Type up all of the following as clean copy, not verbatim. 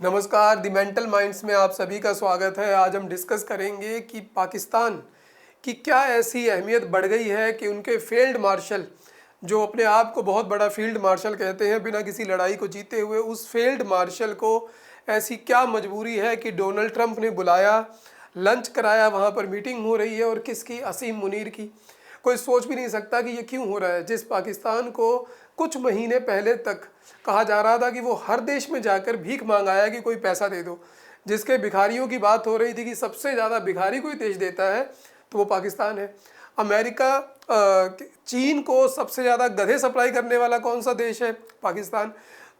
नमस्कार, the mental minds में आप सभी का स्वागत है। आज हम डिस्कस करेंगे कि पाकिस्तान की क्या ऐसी अहमियत बढ़ गई है कि उनके फील्ड मार्शल, जो अपने आप को बहुत बड़ा फील्ड मार्शल कहते हैं, बिना किसी लड़ाई को जीते हुए, उस फील्ड मार्शल को ऐसी क्या मजबूरी है कि डोनाल्ड ट्रंप ने बुलाया, लंच कराया, वहाँ पर मीटिंग हो रही है। और किसकी? असीम मुनीर की। कोई सोच भी नहीं सकता कि ये क्यों हो रहा है। जिस पाकिस्तान को कुछ महीने पहले तक कहा जा रहा था कि वो हर देश में जाकर भीख मांग आया कि कोई पैसा दे दो, जिसके भिखारियों की बात हो रही थी कि सबसे ज़्यादा भिखारी कोई देश देता है तो वो पाकिस्तान है। अमेरिका चीन को सबसे ज़्यादा गधे सप्लाई करने वाला कौन सा देश है? पाकिस्तान।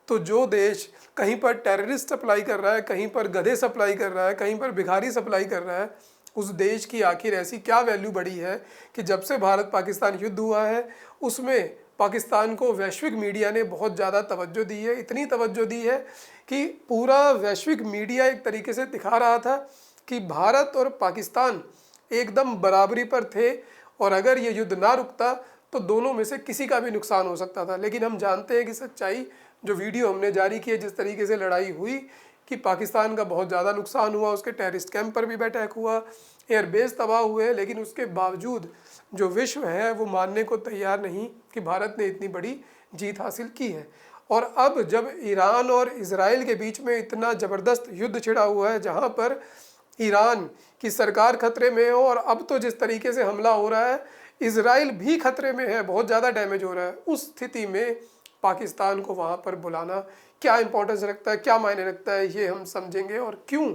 तो जो देश कहीं पर टेररिस्ट सप्लाई कर रहा है, कहीं पर गधे सप्लाई कर रहा है, कहीं पर भिखारी सप्लाई कर रहा है, उस देश की आखिर ऐसी क्या वैल्यू बढ़ी है कि जब से भारत पाकिस्तान युद्ध हुआ है उसमें पाकिस्तान को वैश्विक मीडिया ने बहुत ज़्यादा तवज्जो दी है। इतनी तवज्जो दी है कि पूरा वैश्विक मीडिया एक तरीके से दिखा रहा था कि भारत और पाकिस्तान एकदम बराबरी पर थे और अगर ये युद्ध ना रुकता तो दोनों में से किसी का भी नुकसान हो सकता था। लेकिन हम जानते हैं कि सच्चाई, जो वीडियो हमने जारी की है, जिस तरीके से लड़ाई हुई कि पाकिस्तान का बहुत ज़्यादा नुकसान हुआ, उसके टेररिस्ट कैंप पर भी अटैक हुआ, एयरबेस तबाह हुए, लेकिन उसके बावजूद जो विश्व है वो मानने को तैयार नहीं कि भारत ने इतनी बड़ी जीत हासिल की है। और अब जब ईरान और इजराइल के बीच में इतना ज़बरदस्त युद्ध छिड़ा हुआ है, जहाँ पर ईरान की सरकार खतरे में है और अब तो जिस तरीके से हमला हो रहा है इजराइल भी खतरे में है, बहुत ज़्यादा डैमेज हो रहा है, उस स्थिति में पाकिस्तान को वहाँ पर बुलाना क्या इंपॉर्टेंस रखता है, क्या मायने रखता है, ये हम समझेंगे। और क्यों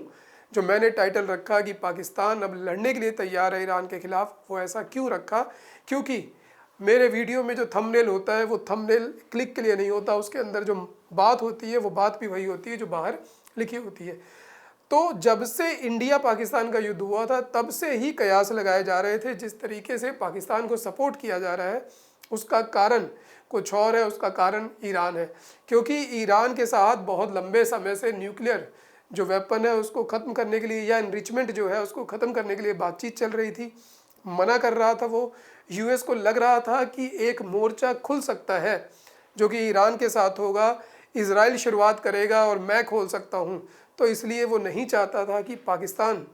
जो मैंने टाइटल रखा कि पाकिस्तान अब लड़ने के लिए तैयार है ईरान के खिलाफ, वो ऐसा क्यों रखा? क्योंकि मेरे वीडियो में जो थंबनेल होता है वो थंबनेल क्लिक के लिए नहीं होता, उसके अंदर जो बात होती है वो बात भी वही होती है जो बाहर लिखी होती है। तो जब से इंडिया पाकिस्तान का युद्ध हुआ था तब से ही कयास लगाए जा रहे थे, जिस तरीके से पाकिस्तान को सपोर्ट किया जा रहा है उसका कारण कुछ और है, उसका कारण ईरान है। क्योंकि ईरान के साथ बहुत लंबे समय से न्यूक्लियर जो वेपन है उसको ख़त्म करने के लिए या इनरिचमेंट जो है उसको ख़त्म करने के लिए बातचीत चल रही थी, मना कर रहा था वो। यूएस को लग रहा था कि एक मोर्चा खुल सकता है जो कि ईरान के साथ होगा, इजराइल शुरुआत करेगा और मैं खोल सकता हूँ। तो इसलिए वो नहीं चाहता था कि पाकिस्तान,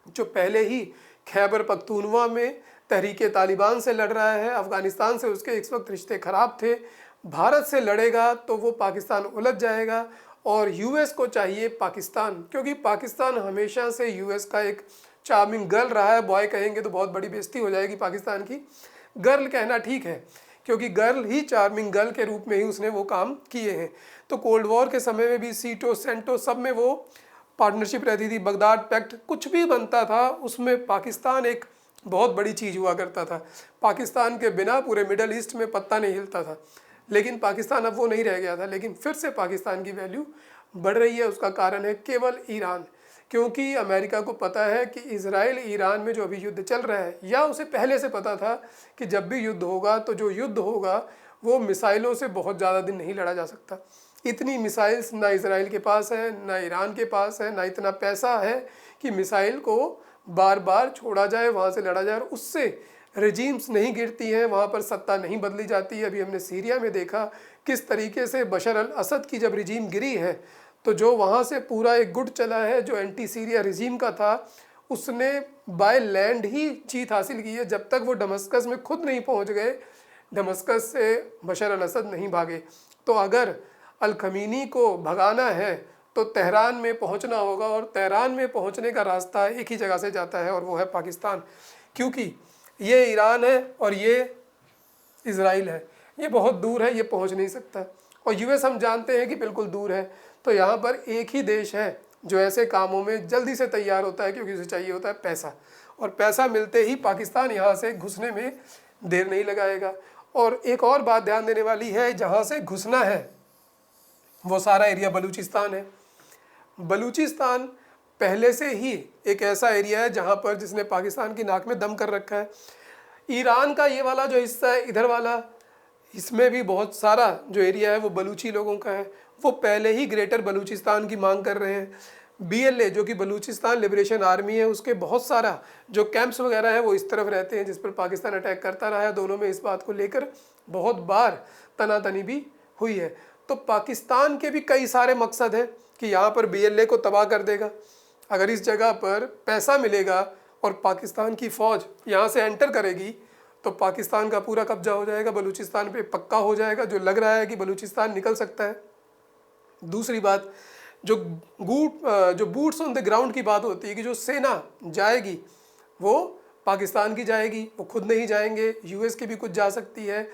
जो पहले ही खैबर पख्तूनवा में तहरीके तालिबान से लड़ रहा है, अफ़गानिस्तान से उसके इस वक्त रिश्ते ख़राब थे, भारत से लड़ेगा तो वो पाकिस्तान उलझ जाएगा। और यूएस को चाहिए पाकिस्तान, क्योंकि पाकिस्तान हमेशा से यूएस का एक चार्मिंग गर्ल रहा है। बॉय कहेंगे तो बहुत बड़ी बेइज्जती हो जाएगी पाकिस्तान की, गर्ल कहना ठीक है, क्योंकि गर्ल ही चार्मिंग गर्ल के रूप में ही उसने वो काम किए हैं। तो कोल्ड वॉर के समय में भी सीटो सेंटो सब में वो पार्टनरशिप रहती थी, बगदाद पैक्ट, कुछ भी बनता था उसमें पाकिस्तान एक बहुत बड़ी चीज़ हुआ करता था। पाकिस्तान के बिना पूरे मिडल ईस्ट में पत्ता नहीं हिलता था। लेकिन पाकिस्तान अब वो नहीं रह गया था, लेकिन फिर से पाकिस्तान की वैल्यू बढ़ रही है। उसका कारण है केवल ईरान, क्योंकि अमेरिका को पता है कि इजराइल ईरान में जो अभी युद्ध चल रहा है, या उसे पहले से पता था कि जब भी युद्ध होगा तो जो युद्ध होगा वो मिसाइलों से बहुत ज़्यादा दिन नहीं लड़ा जा सकता। इतनी मिसाइल्स ना इजराइल के पास है, ना ईरान के पास है, ना इतना पैसा है कि मिसाइल को बार बार छोड़ा जाए, वहाँ से लड़ा जाए। और उससे रेजीम्स नहीं गिरती हैं, वहाँ पर सत्ता नहीं बदली जाती है। अभी हमने सीरिया में देखा किस तरीके से बशर अल असद की जब रिजीम गिरी है तो जो वहाँ से पूरा एक गुट चला है जो एंटी सीरिया रिजीम का था, उसने बाय लैंड ही जीत हासिल की है। जब तक वो दमस्कस में खुद नहीं पहुँच गए, दमस्कस से बशर अल असद नहीं भागे। तो अगर अल खमीनी को भगाना है तो तेहरान में पहुंचना होगा, और तेहरान में पहुंचने का रास्ता एक ही जगह से जाता है और वो है पाकिस्तान। क्योंकि ये ईरान है और ये इजराइल है, ये बहुत दूर है, ये पहुंच नहीं सकता। और यूएस हम जानते हैं कि बिल्कुल दूर है। तो यहाँ पर एक ही देश है जो ऐसे कामों में जल्दी से तैयार होता है, क्योंकि उसे चाहिए होता है पैसा, और पैसा मिलते ही पाकिस्तान यहाँ से घुसने में देर नहीं लगाएगा। और एक और बात ध्यान देने वाली है, जहाँ से घुसना है वो सारा एरिया बलूचिस्तान है। बलूचिस्तान पहले से ही एक ऐसा एरिया है जहाँ पर जिसने पाकिस्तान की नाक में दम कर रखा है। ईरान का ये वाला जो हिस्सा है इधर वाला, इसमें भी बहुत सारा जो एरिया है वो बलूची लोगों का है। वो पहले ही ग्रेटर बलूचिस्तान की मांग कर रहे हैं। बीएलए जो कि बलूचिस्तान लिबरेशन आर्मी है, उसके बहुत सारा जो कैंप्स वगैरह है वो इस तरफ रहते हैं, जिस पर पाकिस्तान अटैक करता रहा है। दोनों में इस बात को लेकर बहुत बार तनातनी भी हुई है। तो पाकिस्तान के भी कई सारे मकसद हैं। कि यहाँ पर BLA को तबाह कर देगा। अगर इस जगह पर पैसा मिलेगा और पाकिस्तान की फ़ौज यहाँ से एंटर करेगी तो पाकिस्तान का पूरा कब्जा हो जाएगा, बलूचिस्तान पे पक्का हो जाएगा, जो लग रहा है कि बलूचिस्तान निकल सकता है। दूसरी बात, जो बूट्स ऑन द ग्राउंड की बात होती है कि जो सेना जाएगी वो पाकिस्तान की जाएगी, वो खुद नहीं जाएंगे, US की भी कुछ जा सकती है,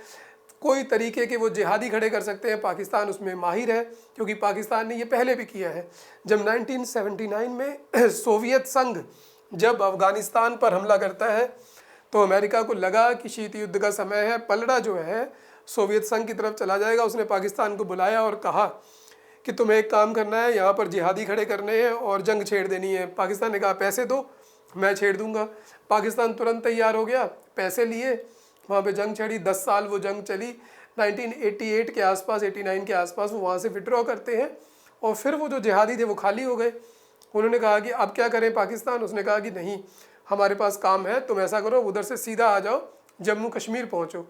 कोई तरीके के वो जिहादी खड़े कर सकते हैं। पाकिस्तान उसमें माहिर है क्योंकि पाकिस्तान ने ये पहले भी किया है। जब 1979 में सोवियत संघ जब अफ़गानिस्तान पर हमला करता है तो अमेरिका को लगा कि शीत युद्ध का समय है, पलड़ा जो है सोवियत संघ की तरफ चला जाएगा। उसने पाकिस्तान को बुलाया और कहा कि तुम्हें एक काम करना है, यहाँ पर जिहादी खड़े करने हैं और जंग छेड़ देनी है। पाकिस्तान ने कहा पैसे दो, मैं छेड़ दूंगा। पाकिस्तान तुरंत तैयार हो गया, पैसे लिए, वहाँ पे जंग छड़ी। 10 साल वो जंग चली। 1988 के आसपास, 89 के आसपास वो वहाँ से विड्रॉ करते हैं और फिर वो जो जिहादी थे वो खाली हो गए। उन्होंने कहा कि अब क्या करें पाकिस्तान? उसने कहा कि नहीं, हमारे पास काम है, तुम ऐसा करो उधर से सीधा आ जाओ, जम्मू कश्मीर पहुँचो।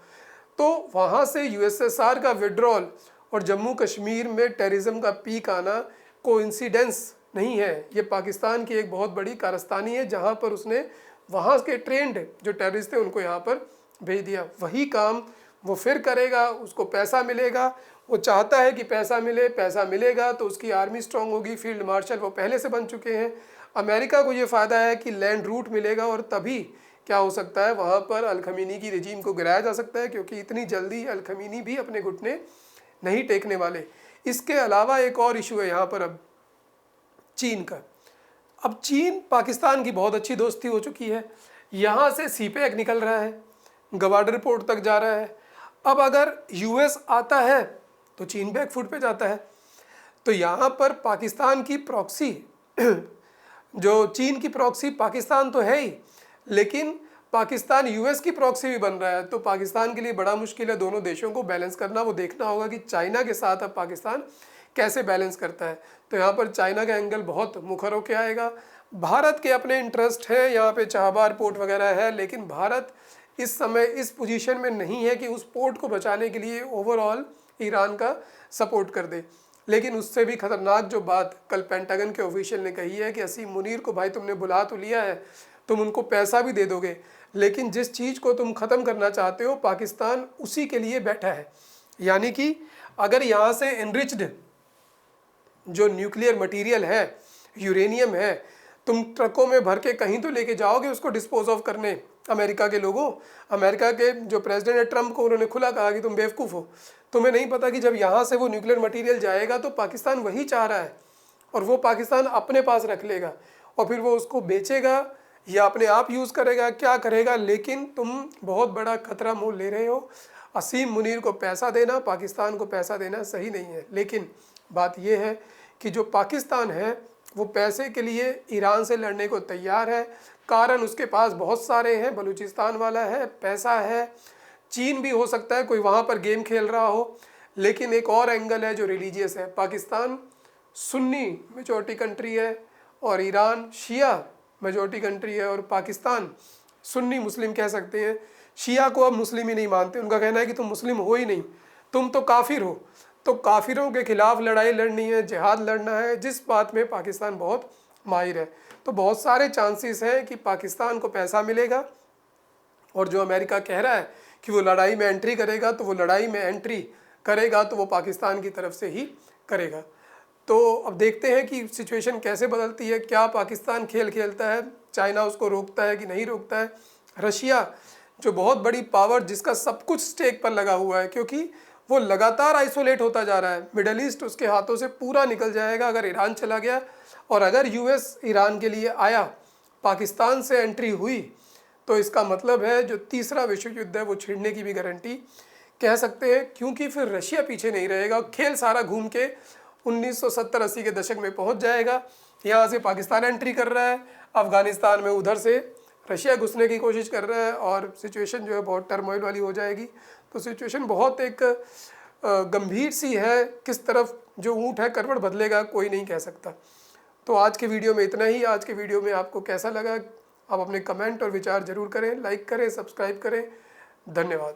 तो वहाँ से USSR का विड्रॉल और जम्मू कश्मीर में टेररिज्म का पीक आना कोइंसिडेंस नहीं है, ये पाकिस्तान की एक बहुत बड़ी कारस्तानी है, जहाँ पर उसने वहाँ के ट्रेंड जो टेररिस्ट थे उनको यहाँ पर भेज दिया। वही काम वो फिर करेगा, उसको पैसा मिलेगा, वो चाहता है कि पैसा मिले, पैसा मिलेगा तो उसकी आर्मी स्ट्रांग होगी, फील्ड मार्शल वो पहले से बन चुके हैं। अमेरिका को ये फ़ायदा है कि लैंड रूट मिलेगा और तभी क्या हो सकता है, वहाँ पर अल खमीनी की रजीम को गिराया जा सकता है, क्योंकि इतनी जल्दी अल खमीनी भी अपने घुटने नहीं टेकने वाले। इसके अलावा एक और इशू है यहाँ पर अब चीन का। अब चीन पाकिस्तान की बहुत अच्छी दोस्ती हो चुकी है, यहाँ से सीपैक निकल रहा है, गवाडर पोर्ट तक जा रहा है। अब अगर US आता है तो चीन बैकफुट पे जाता है। तो यहाँ पर पाकिस्तान की प्रॉक्सी जो चीन की प्रॉक्सी पाकिस्तान तो है ही, लेकिन पाकिस्तान US की प्रॉक्सी भी बन रहा है। तो पाकिस्तान के लिए बड़ा मुश्किल है दोनों देशों को बैलेंस करना। वो देखना होगा कि चाइना के साथ अब पाकिस्तान कैसे बैलेंस करता है। तो यहाँ पर चाइना का एंगल बहुत मुखर होकर आएगा। भारत के अपने इंटरेस्ट है, यहाँ पे चाहबार पोर्ट वगैरह है, लेकिन भारत इस समय इस पोजीशन में नहीं है कि उस पोर्ट को बचाने के लिए ओवरऑल ईरान का सपोर्ट कर दे। लेकिन उससे भी खतरनाक जो बात कल पेंटागन के ऑफिशियल ने कही है कि असीम मुनीर को भाई तुमने बुला तो लिया है, तुम उनको पैसा भी दे दोगे, लेकिन जिस चीज़ को तुम ख़त्म करना चाहते हो पाकिस्तान उसी के लिए बैठा है। यानी कि अगर यहाँ से एनरिच्ड जो न्यूक्लियर मटेरियल है, यूरेनियम है, तुम ट्रकों में भर के कहीं तो लेके जाओगे उसको डिस्पोज ऑफ करने अमेरिका के लोगों। अमेरिका के जो प्रेसिडेंट है ट्रम्प को उन्होंने खुला कहा कि तुम बेवकूफ़ हो, तुम्हें नहीं पता कि जब यहाँ से वो न्यूक्लियर मटेरियल जाएगा तो पाकिस्तान वही चाह रहा है और वो पाकिस्तान अपने पास रख लेगा और फिर वो उसको बेचेगा या अपने आप यूज़ करेगा, क्या करेगा। लेकिन तुम बहुत बड़ा खतरा मोल ले रहे हो। असीम मुनीर को पैसा देना, पाकिस्तान को पैसा देना सही नहीं है। लेकिन बात यह है कि जो पाकिस्तान है वो पैसे के लिए ईरान से लड़ने को तैयार है। कारण उसके पास बहुत सारे हैं, बलूचिस्तान वाला है, पैसा है, चीन भी हो सकता है कोई वहाँ पर गेम खेल रहा हो। लेकिन एक और एंगल है जो रिलीजियस है। पाकिस्तान सुन्नी मेजॉरिटी कंट्री है और ईरान शिया मेजॉरिटी कंट्री है, और पाकिस्तान सुन्नी मुस्लिम कह सकते हैं। शिया को अब मुस्लिम ही नहीं मानते, उनका कहना है कि तुम मुस्लिम हो ही नहीं, तुम तो काफिर हो। तो काफिरों के खिलाफ लड़ाई लड़नी है, जिहाद लड़ना है, जिस बात में पाकिस्तान बहुत माहिर है। तो बहुत सारे चांसेस हैं कि पाकिस्तान को पैसा मिलेगा और जो अमेरिका कह रहा है कि वो लड़ाई में एंट्री करेगा तो वो लड़ाई में एंट्री करेगा तो वो पाकिस्तान की तरफ से ही करेगा। तो अब देखते हैं कि सिचुएशन कैसे बदलती है, क्या पाकिस्तान खेल खेलता है, चाइना उसको रोकता है कि नहीं रोकता है। रशिया जो बहुत बड़ी पावर जिसका सब कुछ स्टेक पर लगा हुआ है, क्योंकि वो लगातार आइसोलेट होता जा रहा है, मिडल ईस्ट उसके हाथों से पूरा निकल जाएगा अगर ईरान चला गया। और अगर US ईरान के लिए आया, पाकिस्तान से एंट्री हुई, तो इसका मतलब है जो तीसरा विश्व युद्ध है वो छिड़ने की भी गारंटी कह सकते हैं, क्योंकि फिर रशिया पीछे नहीं रहेगा। खेल सारा घूम के 1970-80 के दशक में पहुंच जाएगा। यहाँ से पाकिस्तान एंट्री कर रहा है, अफ़गानिस्तान में उधर से रशिया घुसने की कोशिश कर रहा है और सिचुएशन जो है बहुत टर्मोइल वाली हो जाएगी। तो सिचुएशन बहुत एक गंभीर सी है, किस तरफ जो ऊँट है करवट बदलेगा कोई नहीं कह सकता। तो आज के वीडियो में इतना ही। आज के वीडियो में आपको कैसा लगा आप अपने कमेंट और विचार ज़रूर करें, लाइक करें, सब्सक्राइब करें। धन्यवाद।